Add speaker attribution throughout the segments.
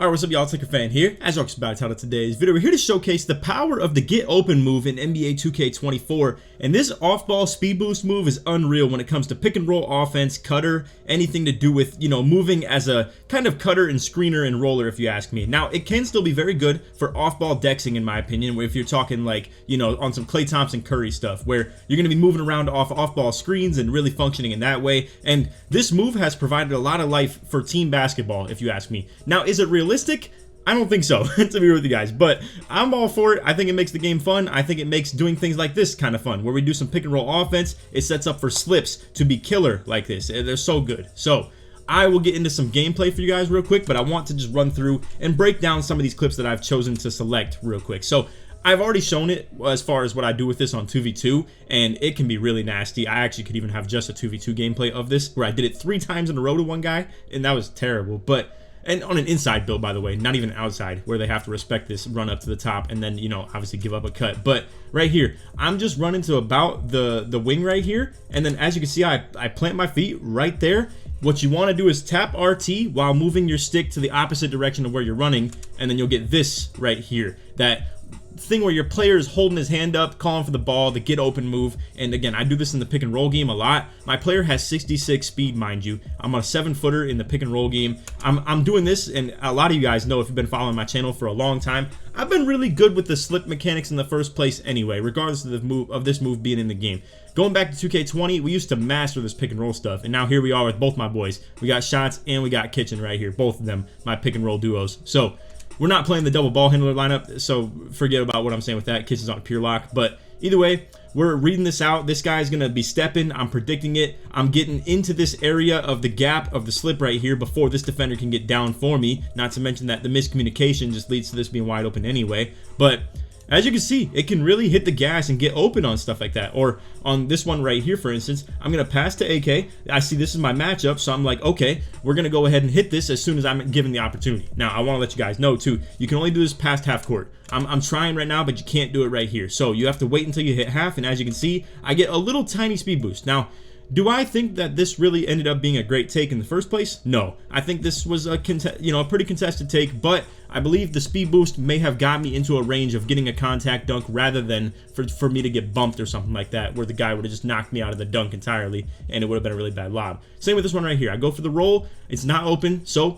Speaker 1: Alright, what's up y'all, it's LakerFan here. As always, about to title today's video, we're here to showcase the power of the get open move in NBA 2K24, and this off-ball speed boost move is unreal when it comes to pick and roll offense, cutter, anything to do with, moving as a kind of cutter and screener and roller, if you ask me. Now, it can still be very good for off-ball dexing, in my opinion, if you're talking like, on some Klay Thompson Curry stuff, where you're going to be moving around off-ball screens and really functioning in that way, and this move has provided a lot of life for team basketball, if you ask me. Now, is it realistic? I don't think so, to be real with you guys, but I'm all for it. I think it makes the game fun. I think it makes doing things like this kind of fun, where we do some pick and roll offense. It sets up for slips to be killer like this. They're so good. So I will get into some gameplay for you guys real quick, but I want to just run through and break down some of these clips that I've chosen to select real quick. So I've already shown it as far as what I do with this on 2v2, and it can be really nasty. I actually could even have just a 2v2 gameplay of this, where I did it 3 times in a row to one guy, and that was terrible. And on an inside build, by the way, not even outside, where they have to respect this run up to the top and then, obviously give up a cut. But right here, I'm just running to about the wing right here. And then as you can see, I plant my feet right there. What you want to do is tap RT while moving your stick to the opposite direction of where you're running. And then you'll get this right here. That thing where your player is holding his hand up, calling for the ball, the get open move. And again, I do this in the pick and roll game a lot. My player has 66 speed, mind you. I'm on a 7-footer in the pick and roll game. I'm doing this, and a lot of you guys know, if you've been following my channel for a long time, I've been really good with the slip mechanics in the first place anyway, regardless of this move being in the game. Going back to 2K20, we used to master this pick and roll stuff, and now here we are with both my boys. We got Shots and we got Kitchen right here, both of them, my pick and roll duos. So we're not playing the double ball handler lineup, so forget about what I'm saying with that. Kitchen's on pure lock, but either way, we're reading this out. This guy's gonna be stepping. I'm predicting it. I'm getting into this area of the gap of the slip right here before this defender can get down for me. Not to mention that the miscommunication just leads to this being wide open anyway. But as you can see, it can really hit the gas and get open on stuff like that. Or on this one right here, for instance, I'm going to pass to AK. I see this is my matchup, so I'm like, okay, we're going to go ahead and hit this as soon as I'm given the opportunity. Now, I want to let you guys know, too, you can only do this past half court. I'm trying right now, but you can't do it right here. So you have to wait until you hit half, and as you can see, I get a little tiny speed boost. Now, do I think that this really ended up being a great take in the first place? No. I think this was a pretty contested take, but I believe the speed boost may have got me into a range of getting a contact dunk rather than for me to get bumped or something like that, where the guy would have just knocked me out of the dunk entirely, and it would have been a really bad lob. Same with this one right here. I go for the roll. It's not open, so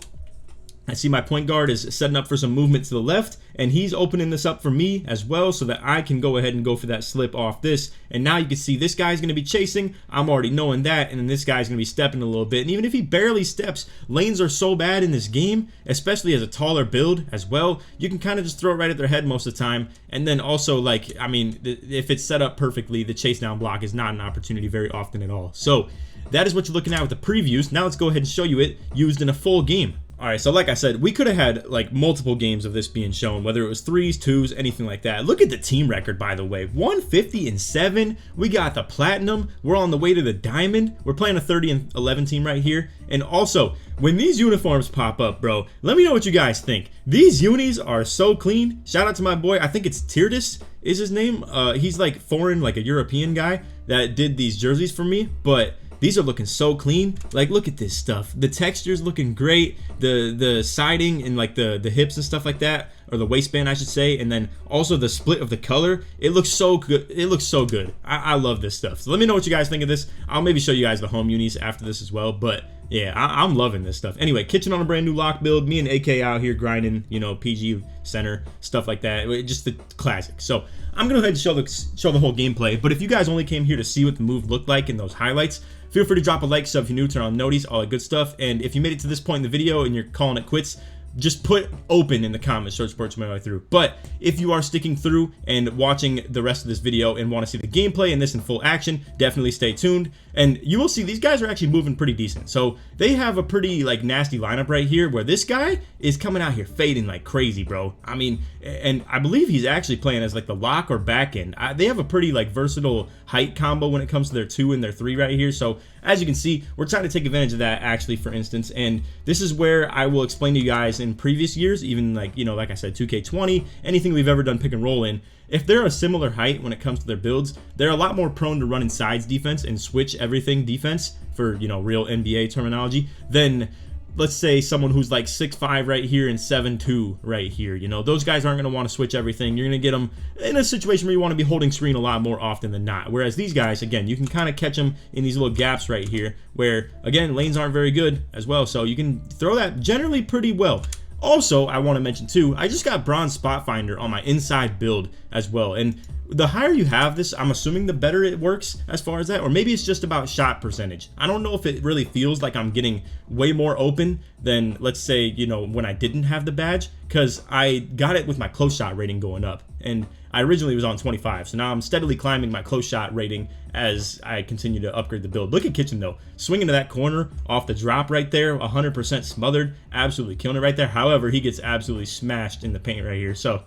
Speaker 1: I see my point guard is setting up for some movement to the left, and he's opening this up for me as well so that I can go ahead and go for that slip off this. And now you can see this guy's going to be chasing. I'm already knowing that, and then this guy's going to be stepping a little bit. And even if he barely steps, lanes are so bad in this game, especially as a taller build as well. You can kind of just throw it right at their head most of the time. And then also, like, I mean, if it's set up perfectly, the chase down block is not an opportunity very often at all. So that is what you're looking at with the previews. Now let's go ahead and show you it used in a full game. Alright, so like I said, we could have had like multiple games of this being shown, whether it was 3s, 2s, anything like that. Look at the team record, by the way. 150-7. We got the platinum. We're on the way to the diamond. We're playing a 30-11 team right here. And also, when these uniforms pop up, bro, let me know what you guys think. These unis are so clean. Shout out to my boy. I think it's Tirdis is his name. He's like foreign, like a European guy that did these jerseys for me, but these are looking so clean. Like, look at this stuff. The texture's looking great. The siding and like the hips and stuff like that, or the waistband I should say, and then also the split of the color. It looks so good. It looks so good. I love this stuff. So let me know what you guys think of this. I'll maybe show you guys the home unis after this as well, but yeah, I'm loving this stuff. Anyway, Kitchen on a brand new lock build. Me and AK out here grinding, PG center, stuff like that. Just the classic. So I'm going to go ahead and show the whole gameplay. But if you guys only came here to see what the move looked like in those highlights, feel free to drop a like, sub if you're new, turn on noties, all that good stuff. And if you made it to this point in the video and you're calling it quits, just put open in the comments, search sports my way through. But if you are sticking through and watching the rest of this video and want to see the gameplay and this in full action, definitely stay tuned. And you will see these guys are actually moving pretty decent. So they have a pretty like nasty lineup right here, where this guy is coming out here fading like crazy, bro. I mean, and I believe he's actually playing as like the lock or back end. They have a pretty like versatile height combo when it comes to their 2 and their 3 right here. So as you can see, we're trying to take advantage of that actually, for instance. And this is where I will explain to you guys in previous years, even like, like I said, 2K20, anything we've ever done pick and roll in, if they're a similar height when it comes to their builds, they're a lot more prone to running sides defense and switch everything defense, for real NBA terminology, than let's say someone who's like 6'5" right here and 7'2" right here. You know, those guys aren't going to want to switch everything. You're going to get them in a situation where you want to be holding screen a lot more often than not. Whereas these guys, again, you can kind of catch them in these little gaps right here where, again, lanes aren't very good as well. So you can throw that generally pretty well. Also, I want to mention too, I just got bronze spot finder on my inside build as well. And the higher you have this, I'm assuming the better it works as far as that, or maybe it's just about shot percentage. I don't know if it really feels like I'm getting way more open than, let's say, you know, when I didn't have the badge, because I got it with my close shot rating going up, and I originally was on 25, so now I'm steadily climbing my close shot rating as I continue to upgrade the build. Look at Kitchen though, swinging to that corner off the drop right there, 100% smothered, absolutely killing it right there. However, he gets absolutely smashed in the paint right here, so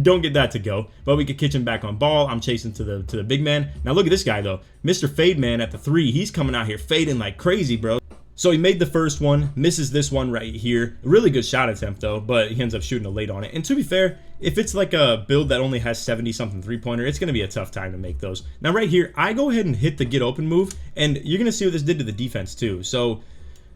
Speaker 1: don't get that to go. But we get Kitchen back on ball. I'm chasing to the big man. Now look at this guy though, Mr. Fade Man at the 3. He's coming out here fading like crazy, bro. So he made the first one, misses this one right here. Really good shot attempt though, but he ends up shooting a late on it. And to be fair, if it's like a build that only has 70-something three-pointer, it's going to be a tough time to make those. Now right here, I go ahead and hit the get open move, and you're going to see what this did to the defense too. So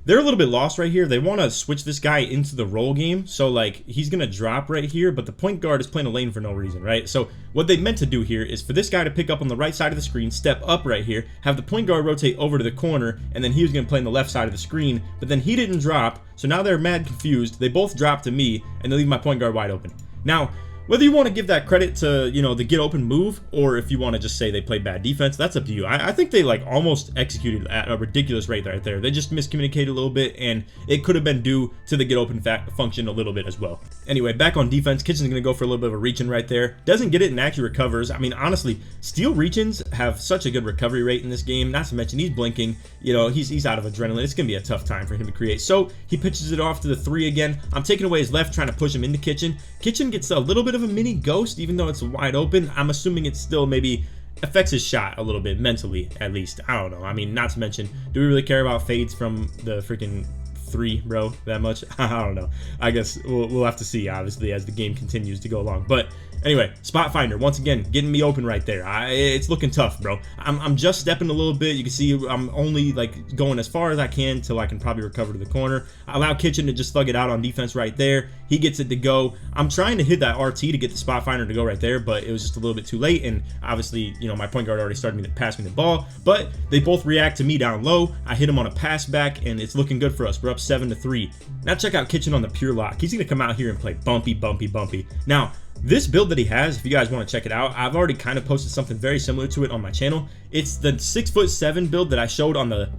Speaker 1: they're a little bit lost right here. They want to switch this guy into the roll game. So like he's going to drop right here, but the point guard is playing a lane for no reason, right? So what they meant to do here is for this guy to pick up on the right side of the screen, step up right here, have the point guard rotate over to the corner, and then he was going to play on the left side of the screen, but then he didn't drop. So now they're mad confused. They both drop to me, and they leave my point guard wide open. Now, whether you want to give that credit to, you know, the get open move, or if you want to just say they played bad defense, that's up to you. I think they like almost executed at a ridiculous rate right there. They just miscommunicated a little bit, and it could have been due to the get open function a little bit as well. Anyway, back on defense, Kitchen's going to go for a little bit of a reach-in right there. Doesn't get it and actually recovers. I mean, honestly, steal reach-ins have such a good recovery rate in this game. Not to mention, he's blinking. You know, he's out of adrenaline. It's going to be a tough time for him to create. So he pitches it off to the 3 again. I'm taking away his left, trying to push him into Kitchen. Kitchen gets a little bit of a mini ghost, even though it's wide open. I'm assuming it still maybe affects his shot a little bit, mentally at least. I don't know. I mean, not to mention, do we really care about fades from the freaking 3, bro, that much? I don't know. I guess we'll have to see, obviously, as the game continues to go along. But anyway, spot finder once again getting me open right there. It's looking tough, bro. I'm just stepping a little bit. You can see I'm only like going as far as I can till I can probably recover to the corner. I allow Kitchen to just thug it out on defense right there. He gets it to go. I'm trying to hit that RT to get the spot finder to go right there, but it was just a little bit too late. And obviously, you know, my point guard already started to pass me the ball, but they both react to me down low. I hit him on a pass back, and it's looking good for us. We're up 7-3. Now check out Kitchen on the pure lock. He's gonna come out here and play bumpy, bumpy, bumpy. Now, this build that he has, if you guys want to check it out, I've already kind of posted something very similar to it on my channel. It's the 6'7" build that I showed on the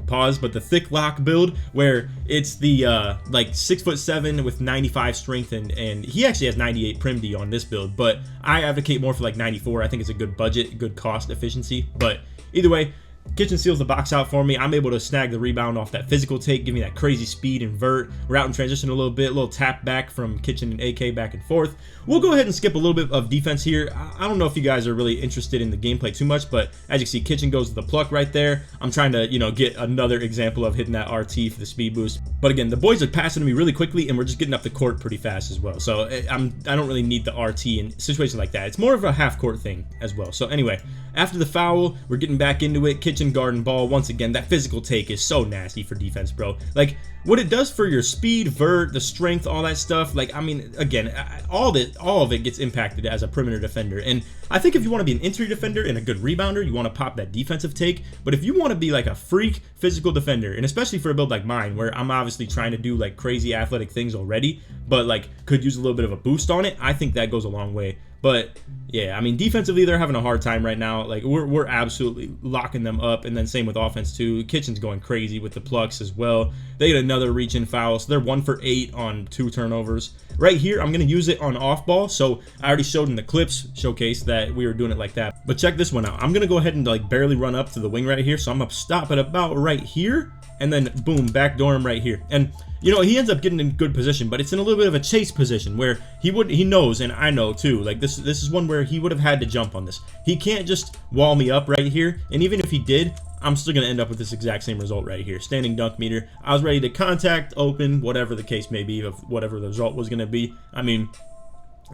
Speaker 1: pause, but the thick lock build, where it's the like 6'7" with 95 strength, and he actually has 98 prim D on this build, but I advocate more for like 94. I think it's a good budget, good cost efficiency. But either way, Kitchen seals the box out for me. I'm able to snag the rebound off that physical take, give me that crazy speed, invert. We're out in transition a little bit, a little tap back from Kitchen and AK back and forth. We'll go ahead and skip a little bit of defense here. I don't know if you guys are really interested in the gameplay too much, but as you can see, Kitchen goes to the pluck right there. I'm trying to, you know, get another example of hitting that RT for the speed boost. But again, the boys are passing to me really quickly, and we're just getting up the court pretty fast as well. So I don't really need the RT in situations like that. It's more of a half court thing as well. So anyway, after the foul, we're getting back into it. Kitchen guarding ball once again. That physical take is so nasty for defense, bro. Like what it does for your speed, vert, the strength, all that stuff. Like, I mean, again, all of it gets impacted as a perimeter defender. And I think if you want to be an interior defender and a good rebounder, you want to pop that defensive take. But if you want to be like a freak physical defender, and especially for a build like mine, where I'm obviously trying to do like crazy athletic things already, but like could use a little bit of a boost on it, I think that goes a long way. But yeah, I mean, defensively, they're having a hard time right now. Like we're absolutely locking them up, and then same with offense too. Kitchen's going crazy with the plucks as well. They get another reach-in foul, so they're 1 for 8 on 2 turnovers. Right here, I'm gonna use it on off ball. So I already showed in the clips showcase that we were doing it like that. But check this one out. I'm gonna go ahead and like barely run up to the wing right here. So I'm gonna stop it about right here, and then boom, backdoor him right here. And you know, he ends up getting in good position, but it's in a little bit of a chase position where he knows, and I know too, like this is one where he would have had to jump on this. He can't just wall me up right here, and even if he did, I'm still gonna end up with this exact same result right here. Standing dunk meter. I was ready to contact, open, whatever the case may be, of whatever the result was gonna be. I mean,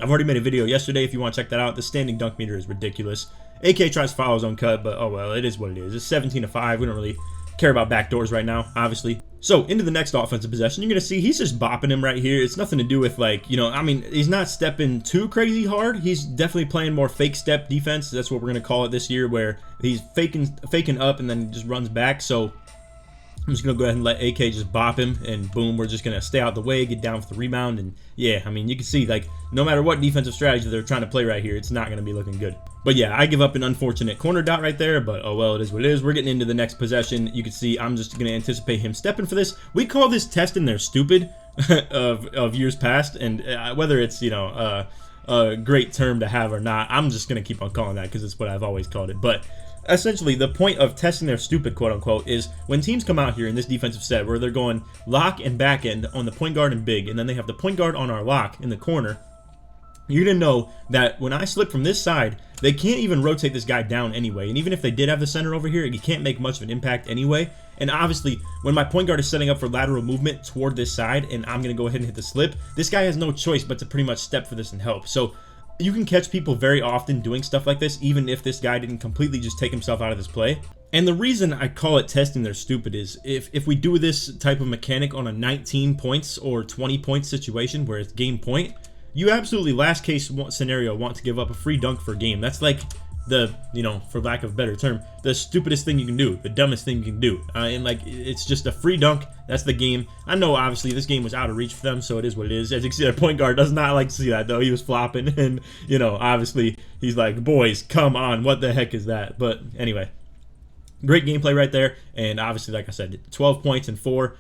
Speaker 1: I've already made a video yesterday if you want to check that out. The standing dunk meter is ridiculous. AK tries to follow his own cut, but oh well, it is what it is. It's 17-5. We don't really care about backdoors right now, obviously. So into the next offensive possession, you're going to see he's just bopping him right here. It's nothing to do with, like, you know, I mean, he's not stepping too crazy hard. He's definitely playing more fake step defense. That's what we're going to call it this year, where he's faking up and then just runs back. So I'm just going to go ahead and let AK just bop him, and boom, we're just going to stay out the way, get down for the rebound, and yeah, I mean, you can see, like, no matter what defensive strategy they're trying to play right here, it's not going to be looking good. But yeah, I give up an unfortunate corner dot right there, but oh well, it is what it is. We're getting into the next possession. You can see I'm just going to anticipate him stepping for this. We call this testing their stupid of years past, and whether it's, you know, a great term to have or not, I'm just going to keep on calling that because it's what I've always called it. But essentially, the point of testing their stupid, quote unquote, is when teams come out here in this defensive set where they're going lock and back end on the point guard and big, and then they have the point guard on our lock in the corner, you're going to know that when I slip from this side, they can't even rotate this guy down anyway. And even if they did have the center over here, he can't make much of an impact anyway. And obviously, when my point guard is setting up for lateral movement toward this side, and I'm going to go ahead and hit the slip, this guy has no choice but to pretty much step for this and help. So you can catch people very often doing stuff like this, even if this guy didn't completely just take himself out of this play. And the reason I call it testing their stupid is if we do this type of mechanic on a 19 points or 20 point situation where it's game point, you absolutely, last case scenario, want to give up a free dunk for a game. That's like the, you know, for lack of a better term, the stupidest thing you can do, the dumbest thing you can do. And like, it's just a free dunk. That's the game. I know obviously this game was out of reach for them, so it is what it is. As you can see, their point guard does not like to see that though. He was flopping, and you know, obviously he's like, boys, come on, what the heck is that? But anyway, great gameplay right there. And obviously, like I said, 12 points and 4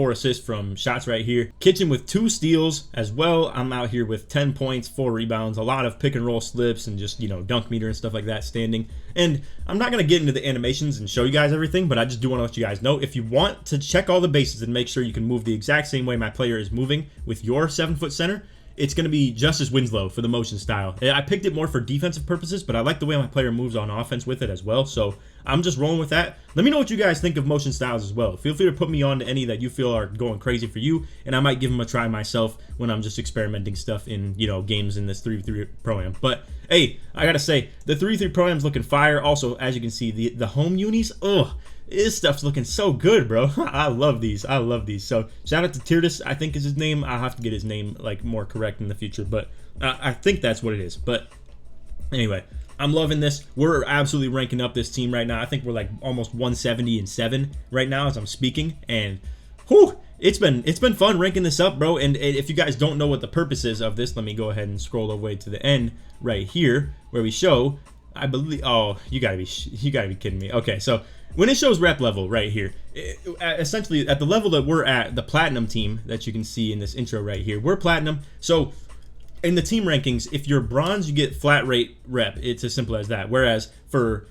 Speaker 1: assists from shots right here. Kitchen with 2 steals as well. I'm out here with 10 points, 4 rebounds, a lot of pick and roll slips, and just, you know, dunk meter and stuff like that standing. And I'm not going to get into the animations and show you guys everything, but I just do want to let you guys know, if you want to check all the bases and make sure you can move the exact same way my player is moving with your 7-foot center, it's going to be Justice Winslow for the motion style. I picked it more for defensive purposes, but I like the way my player moves on offense with it as well, so I'm just rolling with that. Let me know what you guys think of motion styles as well. Feel free to put me on to any that you feel are going crazy for you, and I might give them a try myself when I'm just experimenting stuff in, you know, games in this 3v3 Pro-Am. But hey, I gotta say, the 3v3 Pro-Am's looking fire. Also, as you can see, the home unis, this stuff's looking so good, bro. I love these. I love these. So shout out to Tirtis, I think is his name. I'll have to get his name like more correct in the future, but I think that's what it is. But anyway, I'm loving this. We're absolutely ranking up this team right now. I think we're like almost 170-7 right now as I'm speaking, and whew, it's been fun ranking this up, bro. And if you guys don't know what the purpose is of this, let me go ahead and scroll all the way to the end right here where we show, I believe, oh, you gotta be kidding me. Okay, so when it shows rep level right here, essentially at the level that we're at, the platinum team that you can see in this intro right here, we're platinum. So in the team rankings, if you're bronze, you get flat rate rep. It's as simple as that. Whereas for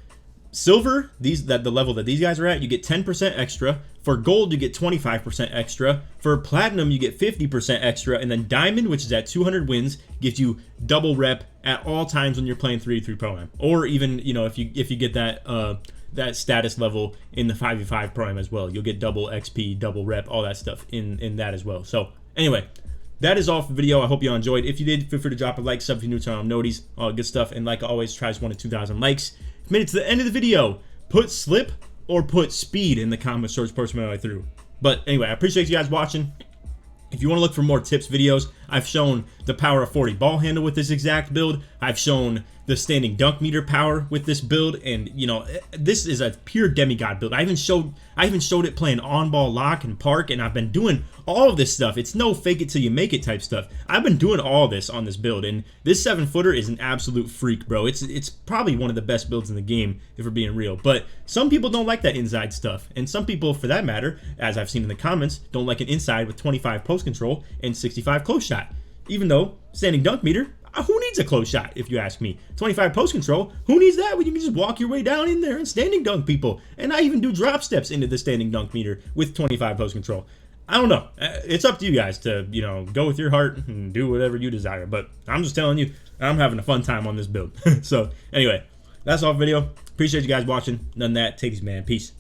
Speaker 1: silver, the level that these guys are at, you get 10% extra. For gold, you get 25% extra. For platinum, you get 50% extra. And then diamond, which is at 200 wins, gives you double rep at all times when you're playing 3v3 Pro-Am. Or even, you know, if you get that status level in the 5v5 Pro-Am as well, you'll get double XP, double rep, all that stuff in that as well. So anyway, that is all for the video. I hope you all enjoyed. If you did, feel free to drop a like, sub if you're new to our noties, all good stuff. And like always, tries 1 to 2,000 likes. If you made it to the end of the video, put slip or put speed in the comments, search person my way through. But anyway, I appreciate you guys watching. If you want to look for more tips videos, I've shown the power of 40 ball handle with this exact build. I've shown the standing dunk meter power with this build, and you know, this is a pure demigod build. I even showed it playing on ball lock and park, and I've been doing all of this stuff. It's no fake it till you make it type stuff. I've been doing all this on this build, and this 7-footer is an absolute freak, bro. It's probably one of the best builds in the game, if we're being real. But some people don't like that inside stuff, and some people, for that matter, as I've seen in the comments, don't like an inside with 25 post control and 65 close shot. Even though standing dunk meter, who needs a close shot, if you ask me? 25 post control, who needs that when you can just walk your way down in there and standing dunk people? And I even do drop steps into the standing dunk meter with 25 post control. I don't know. It's up to you guys to, you know, go with your heart and do whatever you desire. But I'm just telling you, I'm having a fun time on this build. So anyway, that's all for the video. Appreciate you guys watching. None of that. Take these, man. Peace.